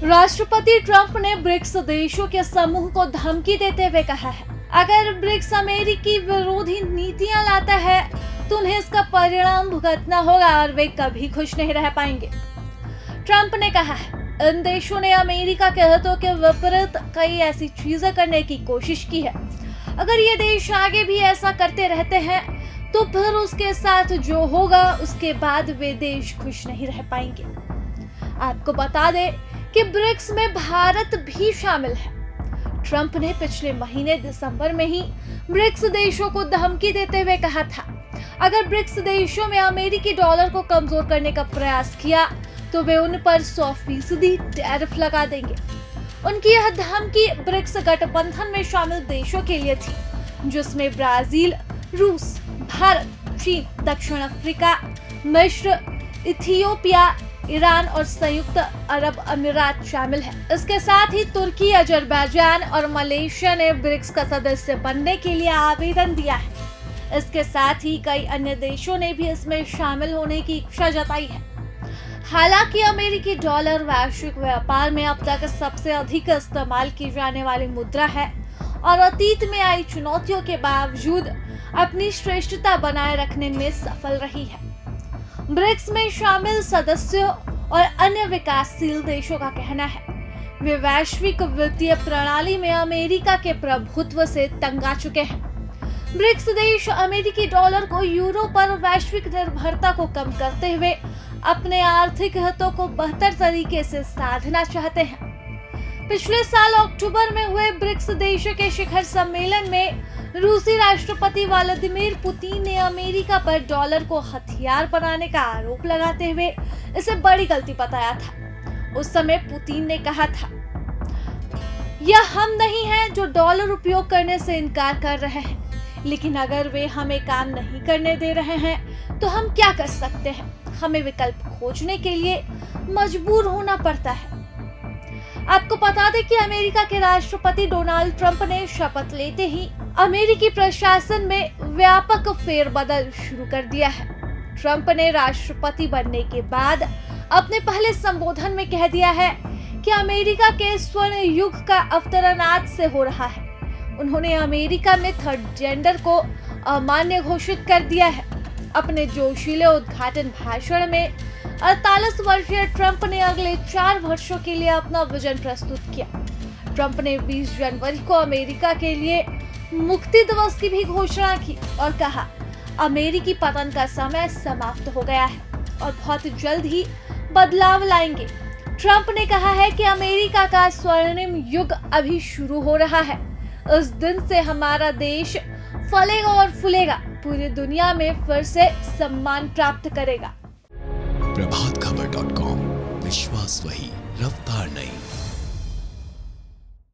राष्ट्रपति ट्रंप ने ब्रिक्स देशों के समूह को धमकी देते हुए कहा है, अगर ब्रिक्स अमेरिकी विरोधी नीतियां लाता है तो उन्हें इसका परिणाम भुगतना होगा और वे कभी खुश नहीं रह पाएंगे। ट्रंप ने कहा है, इन देशों ने अमेरिका के हितों के विपरीत कई ऐसी चीजें करने की कोशिश की है। अगर ये देश आगे भी ऐसा करते रहते हैं तो फिर उसके साथ जो होगा उसके बाद वे देश खुश नहीं रह पाएंगे। आपको बता दें कि ब्रिक्स में भारत भी शामिल है। ट्रंप ने पिछले महीने दिसंबर में ही ब्रिक्स देशों को धमकी देते हुए कहा था, अगर ब्रिक्स देशों में अमेरिकी डॉलर को कमजोर करने का प्रयास किया तो वे उन पर 100% टैरिफ लगा देंगे। उनकी यह धमकी ब्रिक्स गठबंधन में शामिल देशों के लिए थी, जिसमें ब्राजील, रूस, भारत, चीन, दक्षिण अफ्रीका, मिस्र, इथियोपिया, ईरान और संयुक्त अरब अमीरात शामिल है। इसके साथ ही तुर्की, अजरबैजान और मलेशिया ने ब्रिक्स का सदस्य बनने के लिए आवेदन दिया है। इसके साथ ही कई अन्य देशों ने भी इसमें शामिल होने की इच्छा जताई है। हालांकि अमेरिकी डॉलर वैश्विक व्यापार में अब तक सबसे अधिक इस्तेमाल की जाने वाली मुद्रा है और अतीत में आई चुनौतियों के बावजूद अपनी श्रेष्ठता बनाए रखने में सफल रही है। ब्रिक्स में शामिल सदस्यों और अन्य विकासशील देशों का कहना है, वे वैश्विक वित्तीय प्रणाली में अमेरिका के प्रभुत्व से तंग आ चुके हैं। ब्रिक्स देश अमेरिकी डॉलर को यूरो पर वैश्विक निर्भरता को कम करते हुए अपने आर्थिक हितों को बेहतर तरीके से साधना चाहते हैं। पिछले साल अक्टूबर में हुए ब्रिक्स देशों के शिखर सम्मेलन में रूसी राष्ट्रपति व्लादिमीर पुतिन ने अमेरिका पर डॉलर को हथियार बनाने का आरोप लगाते हुए इसे बड़ी गलती बताया था। उस समय पुतिन ने कहा था, यह हम नहीं हैं जो डॉलर उपयोग करने से इनकार कर रहे हैं, लेकिन अगर वे हमें काम नहीं करने दे रहे हैं तो हम क्या कर सकते हैं? हमें विकल्प खोजने के लिए मजबूर होना पड़ता है। आपको बता दें कि अमेरिका के राष्ट्रपति डोनाल्ड ट्रंप ने शपथ लेते ही अमेरिकी प्रशासन में व्यापक फेरबदल शुरू कर दिया है। ट्रंप ने राष्ट्रपति बनने के बाद अपने पहले संबोधन में कह दिया है कि अमेरिका के स्वर्ण युग का अवतरण आज से हो रहा है। उन्होंने अमेरिका में थर्ड जेंडर को अमान्य घोषित कर दिया है। अपने जोशीले उद्घाटन भाषण में 48 वर्षीय ट्रंप ने अगले 4 वर्षों के लिए अपना विजन प्रस्तुत किया। ट्रंप ने 20 जनवरी को अमेरिका के लिए मुक्ति दिवस की भी घोषणा की और कहा, अमेरिकी पतन का समय समाप्त हो गया है और बहुत जल्द ही बदलाव लाएंगे। ट्रंप ने कहा है कि अमेरिका का स्वर्णिम युग अभी शुरू हो रहा है। इस दिन से हमारा देश फलेगा और फूलेगा, पूरी दुनिया में फिर से सम्मान प्राप्त करेगा। प्रभातखबर.com, विश्वास वही, रफ्तार नहीं।